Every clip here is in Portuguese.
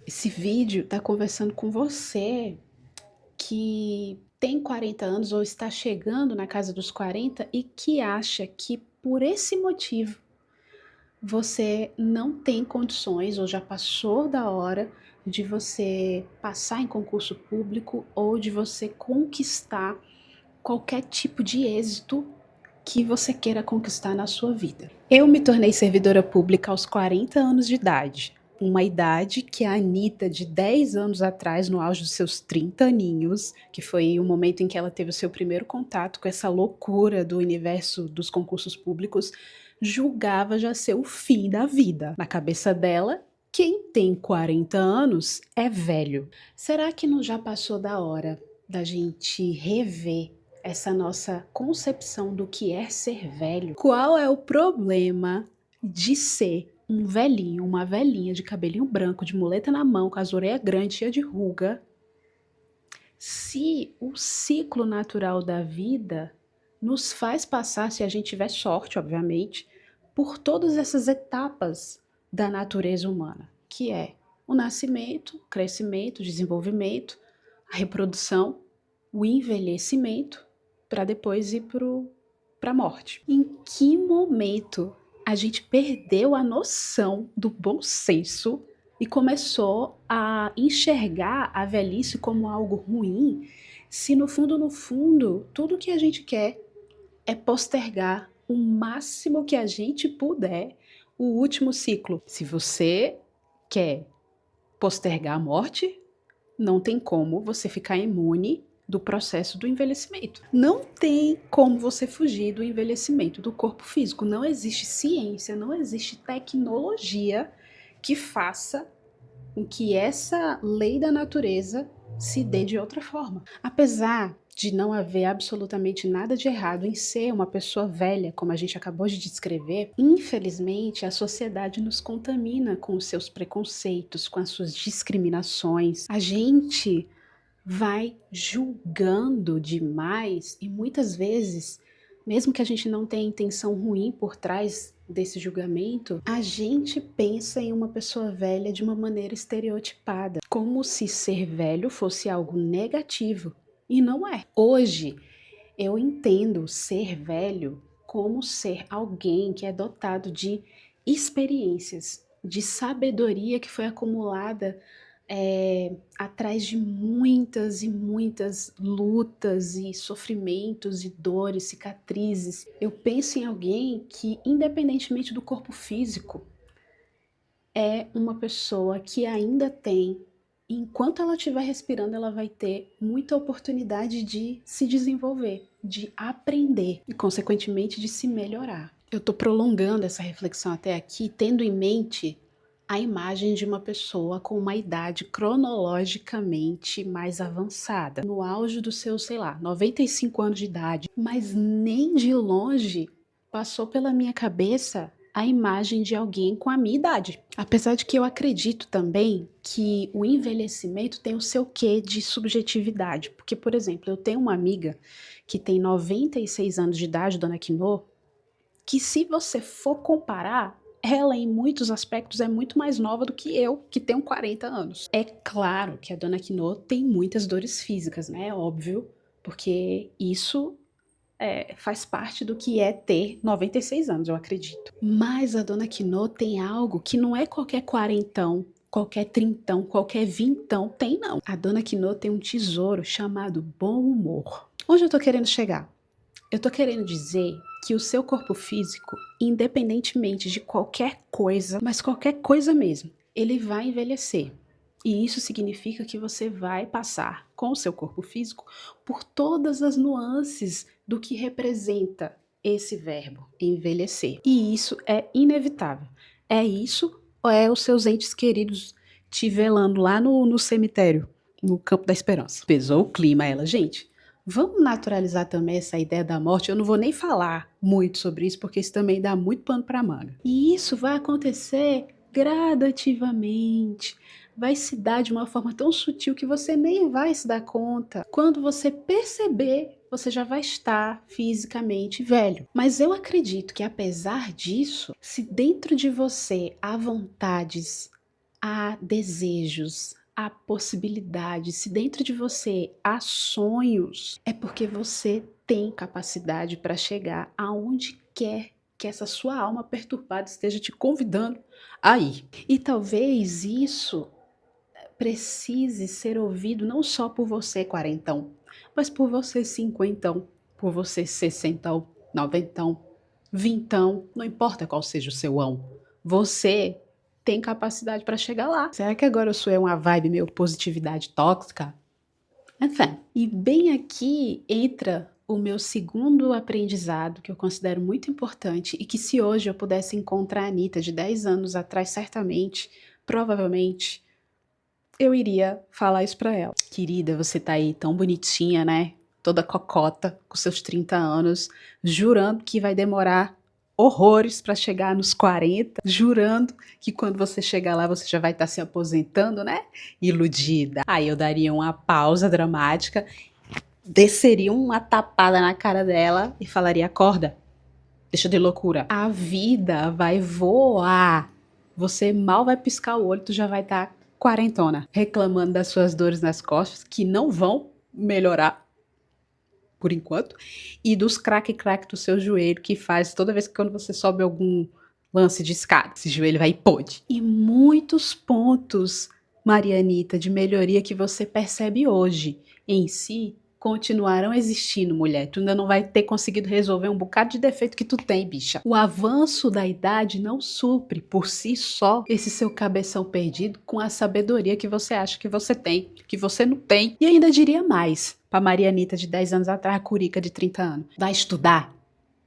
Esse vídeo está conversando com você que tem 40 anos ou está chegando na casa dos 40 e que acha que por esse motivo você não tem condições ou já passou da hora de você passar em concurso público ou de você conquistar qualquer tipo de êxito que você queira conquistar na sua vida. Eu me tornei servidora pública aos 40 anos de idade, uma idade que a Anitta, de 10 anos atrás, no auge dos seus 30 aninhos, que foi o momento em que ela teve o seu primeiro contato com essa loucura do universo dos concursos públicos, julgava já ser o fim da vida. Na cabeça dela, quem tem 40 anos é velho. Será que não já passou da hora da gente rever essa nossa concepção do que é ser velho? Qual é o problema de ser um velhinho, uma velhinha de cabelinho branco, de muleta na mão, com as orelhas grandes, cheia de ruga, se o ciclo natural da vida nos faz passar, se a gente tiver sorte, obviamente, por todas essas etapas da natureza humana, que é o nascimento, o crescimento, o desenvolvimento, a reprodução, o envelhecimento, para depois ir para a morte. Em que momento a gente perdeu a noção do bom senso e começou a enxergar a velhice como algo ruim, se no fundo, no fundo, tudo que a gente quer é postergar o máximo que a gente puder o último ciclo. Se você quer postergar a morte, não tem como você ficar imune do processo do envelhecimento. Não tem como você fugir do envelhecimento do corpo físico. Não existe ciência, não existe tecnologia que faça com que essa lei da natureza se dê de outra forma. Apesar de não haver absolutamente nada de errado em ser uma pessoa velha, como a gente acabou de descrever, infelizmente a sociedade nos contamina com os seus preconceitos, com as suas discriminações. A gente vai julgando demais e muitas vezes, mesmo que a gente não tenha intenção ruim por trás desse julgamento, a gente pensa em uma pessoa velha de uma maneira estereotipada, como se ser velho fosse algo negativo. E não é. Hoje eu entendo ser velho como ser alguém que é dotado de experiências, de sabedoria que foi acumulada atrás de muitas e muitas lutas e sofrimentos e dores, cicatrizes. Eu penso em alguém que, independentemente do corpo físico, é uma pessoa que ainda tem, enquanto ela estiver respirando, ela vai ter muita oportunidade de se desenvolver, de aprender e, consequentemente, de se melhorar. Eu estou prolongando essa reflexão até aqui, tendo em mente a imagem de uma pessoa com uma idade cronologicamente mais avançada, no auge dos seus, sei lá, 95 anos de idade, mas nem de longe passou pela minha cabeça a imagem de alguém com a minha idade. Apesar de que eu acredito também que o envelhecimento tem o seu quê de subjetividade, porque, por exemplo, eu tenho uma amiga que tem 96 anos de idade, Dona Quinô, que se você for comparar, ela em muitos aspectos é muito mais nova do que eu, que tenho 40 anos. É claro que a Dona Quinô tem muitas dores físicas, né? É óbvio, porque isso faz parte do que é ter 96 anos, eu acredito. Mas a Dona Quinô tem algo que não é qualquer quarentão, qualquer trintão, qualquer vintão tem, não. A Dona Quinô tem um tesouro chamado bom humor. Onde eu tô querendo chegar? Eu tô querendo dizer que o seu corpo físico, independentemente de qualquer coisa, mas qualquer coisa mesmo, ele vai envelhecer. E isso significa que você vai passar com o seu corpo físico por todas as nuances do que representa esse verbo, envelhecer. E isso é inevitável. É isso ou é os seus entes queridos te velando lá no cemitério, no Campo da Esperança? Pesou o clima ela, gente. Vamos naturalizar também essa ideia da morte. Eu não vou nem falar muito sobre isso, porque isso também dá muito pano para manga. E isso vai acontecer gradativamente. Vai se dar de uma forma tão sutil que você nem vai se dar conta. Quando você perceber, você já vai estar fisicamente velho. Mas eu acredito que, apesar disso, se dentro de você há vontades, há desejos, há possibilidades, se dentro de você há sonhos, é porque você tem capacidade para chegar aonde quer que essa sua alma perturbada esteja te convidando a ir. E talvez isso precise ser ouvido não só por você, quarentão, mas por você, cinquentão, por você, sessentão, noventão, vintão, não importa qual seja o seu ão, você tem capacidade para chegar lá. Será que agora eu sou uma vibe meio positividade tóxica? Enfim, e bem aqui entra o meu segundo aprendizado, que eu considero muito importante, e que se hoje eu pudesse encontrar a Anitta de 10 anos atrás, certamente, provavelmente, eu iria falar isso pra ela. Querida, você tá aí tão bonitinha, né? Toda cocota, com seus 30 anos, jurando que vai demorar horrores pra chegar nos 40, jurando que quando você chegar lá você já vai estar se aposentando, né? Iludida. Aí eu daria uma pausa dramática, desceria uma tapada na cara dela e falaria: acorda, deixa de loucura. A vida vai voar. Você mal vai piscar o olho, tu já vai estar quarentona, reclamando das suas dores nas costas, que não vão melhorar por enquanto, e dos craque-craque do seu joelho, que faz toda vez que quando você sobe algum lance de escada, esse joelho vai e pôde. E muitos pontos, Marianita, de melhoria que você percebe hoje em si, continuarão existindo, mulher. Tu ainda não vai ter conseguido resolver um bocado de defeito que tu tem, bicha. O avanço da idade não supre por si só esse seu cabeção perdido com a sabedoria que você acha que você tem, que você não tem. E ainda diria mais, pra Marianita de 10 anos atrás, a Curica de 30 anos. Vai estudar?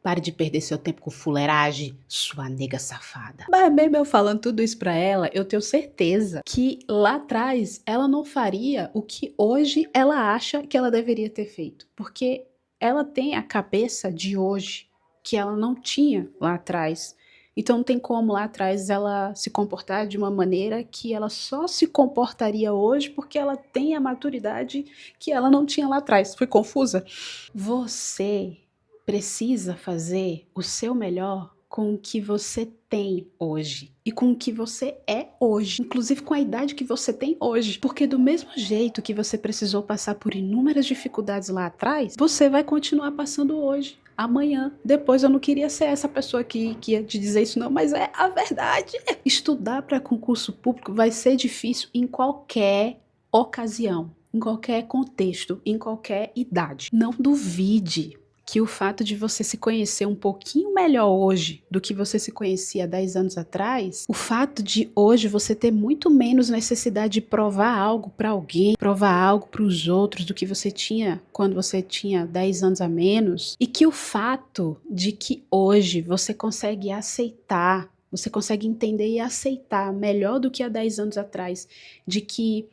Pare de perder seu tempo com fuleiragem, sua nega safada. Mas mesmo eu falando tudo isso pra ela, eu tenho certeza que lá atrás ela não faria o que hoje ela acha que ela deveria ter feito. Porque ela tem a cabeça de hoje que ela não tinha lá atrás. Então não tem como lá atrás ela se comportar de uma maneira que ela só se comportaria hoje porque ela tem a maturidade que ela não tinha lá atrás. Fui confusa? Você precisa fazer o seu melhor com o que você tem hoje e com o que você é hoje, inclusive com a idade que você tem hoje, porque do mesmo jeito que você precisou passar por inúmeras dificuldades lá atrás, você vai continuar passando hoje, amanhã, depois. Eu não queria ser essa pessoa que ia te dizer isso não, mas é a verdade. Estudar para concurso público vai ser difícil em qualquer ocasião, em qualquer contexto, em qualquer idade. Não duvide que o fato de você se conhecer um pouquinho melhor hoje do que você se conhecia 10 anos atrás, o fato de hoje você ter muito menos necessidade de provar algo para alguém, provar algo para os outros do que você tinha quando você tinha 10 anos a menos, e que o fato de que hoje você consegue aceitar, você consegue entender e aceitar melhor do que há 10 anos atrás, de que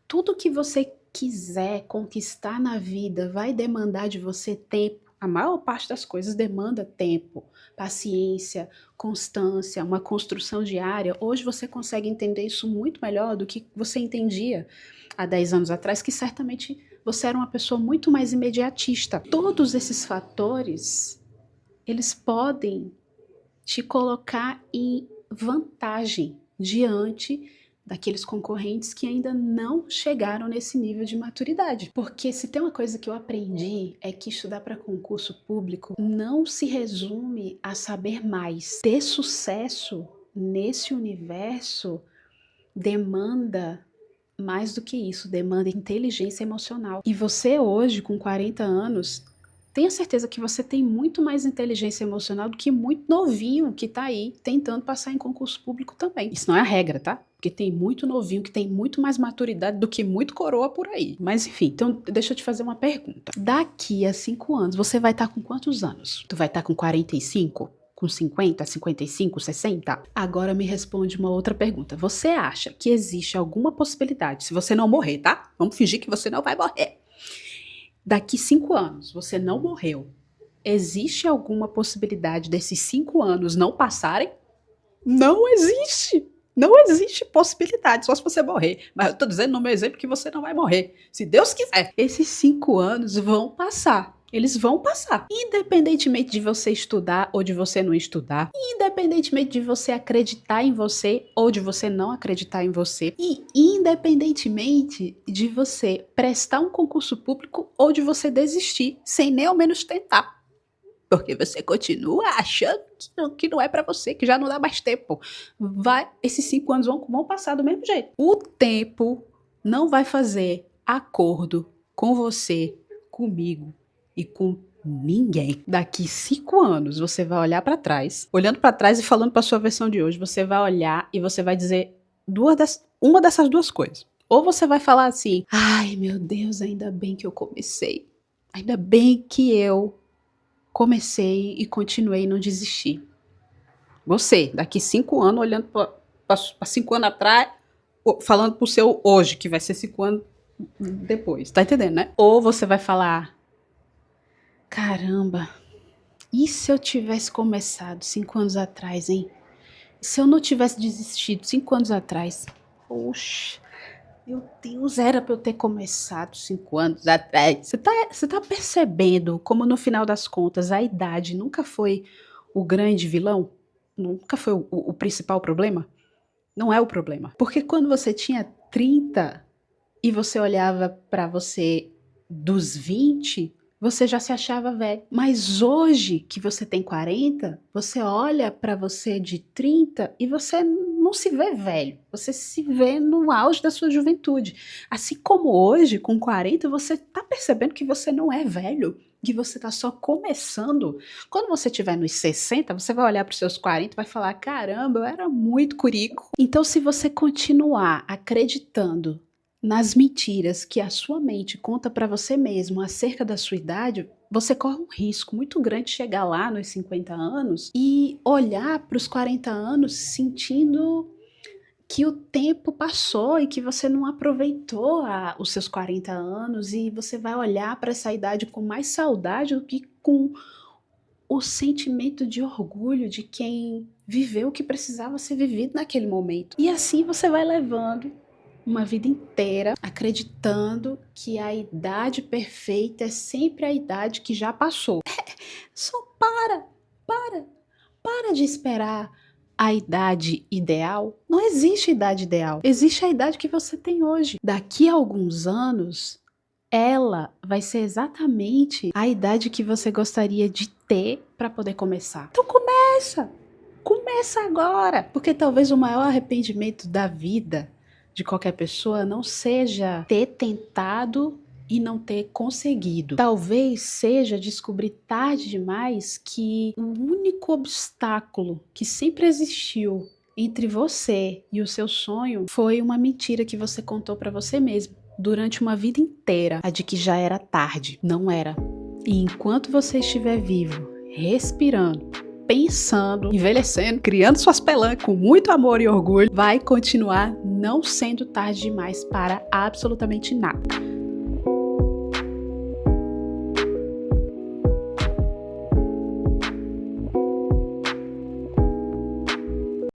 tudo que você quiser conquistar na vida vai demandar de você tempo. A maior parte das coisas demanda tempo, paciência, constância, uma construção diária. Hoje você consegue entender isso muito melhor do que você entendia há 10 anos atrás, que certamente você era uma pessoa muito mais imediatista. Todos esses fatores, eles podem te colocar em vantagem diante daqueles concorrentes que ainda não chegaram nesse nível de maturidade. Porque se tem uma coisa que eu aprendi é que estudar para concurso público não se resume a saber mais. Ter sucesso nesse universo demanda mais do que isso, demanda inteligência emocional. E você hoje, com 40 anos, tenha certeza que você tem muito mais inteligência emocional do que muito novinho que tá aí tentando passar em concurso público também. Isso não é a regra, tá? Porque tem muito novinho que tem muito mais maturidade do que muito coroa por aí. Mas enfim, então deixa eu te fazer uma pergunta. Daqui a 5 anos, você vai estar com quantos anos? Tu vai estar com 45? Com 50, 55, 60? Agora me responde uma outra pergunta. Você acha que existe alguma possibilidade, se você não morrer, tá? Vamos fingir que você não vai morrer. Daqui 5 anos, você não morreu. Existe alguma possibilidade desses 5 anos não passarem? Não existe. Não existe possibilidade, só se você morrer. Mas eu tô dizendo no meu exemplo que você não vai morrer. Se Deus quiser. Esses 5 anos vão passar. Eles vão passar. Independentemente de você estudar ou de você não estudar, independentemente de você acreditar em você ou de você não acreditar em você, e independentemente de você prestar um concurso público ou de você desistir sem nem ao menos tentar. Porque você continua achando que não é pra você, que já não dá mais tempo. Esses 5 anos vão passar do mesmo jeito. O tempo não vai fazer acordo com você, comigo e com ninguém. Daqui 5 anos você vai olhar pra trás, olhando pra trás e falando pra sua versão de hoje, você vai olhar e você vai dizer uma dessas duas coisas. Ou você vai falar assim: ai meu Deus, ainda bem que eu comecei. Ainda bem que eu comecei e continuei e não desisti. Você, daqui 5 anos, olhando para 5 anos atrás, falando pro seu hoje, que vai ser 5 anos depois. Tá entendendo, né? Ou você vai falar: caramba, e se eu tivesse começado 5 anos atrás, hein? Se eu não tivesse desistido 5 anos atrás? Poxa, meu Deus, era pra eu ter começado 5 anos atrás. Você tá percebendo como, no final das contas, a idade nunca foi o grande vilão? Nunca foi o principal problema? Não é o problema. Porque quando você tinha 30 e você olhava pra você dos 20, você já se achava velho. Mas hoje que você tem 40, você olha pra você de 30 e você não se vê velho. Você se vê no auge da sua juventude. Assim como hoje, com 40, você tá percebendo que você não é velho, que você tá só começando. Quando você estiver nos 60, você vai olhar para os seus 40 e vai falar: caramba, eu era muito curico. Então, se você continuar acreditando nas mentiras que a sua mente conta para você mesmo acerca da sua idade, você corre um risco muito grande de chegar lá nos 50 anos e olhar para os 40 anos sentindo que o tempo passou e que você não aproveitou os seus 40 anos, e você vai olhar para essa idade com mais saudade do que com o sentimento de orgulho de quem viveu o que precisava ser vivido naquele momento. E assim você vai levando uma vida inteira acreditando que a idade perfeita é sempre a idade que já passou. Só para de esperar a idade ideal. Não existe idade ideal. Existe a idade que você tem hoje. Daqui a alguns anos, ela vai ser exatamente a idade que você gostaria de ter para poder começar. Então começa agora, porque talvez o maior arrependimento da vida de qualquer pessoa não seja ter tentado e não ter conseguido. Talvez seja descobrir tarde demais que o único obstáculo que sempre existiu entre você e o seu sonho foi uma mentira que você contou para você mesmo durante uma vida inteira, a de que já era tarde. Não era. E enquanto você estiver vivo, respirando, pensando, envelhecendo, criando suas pelancas com muito amor e orgulho, vai continuar não sendo tarde demais para absolutamente nada.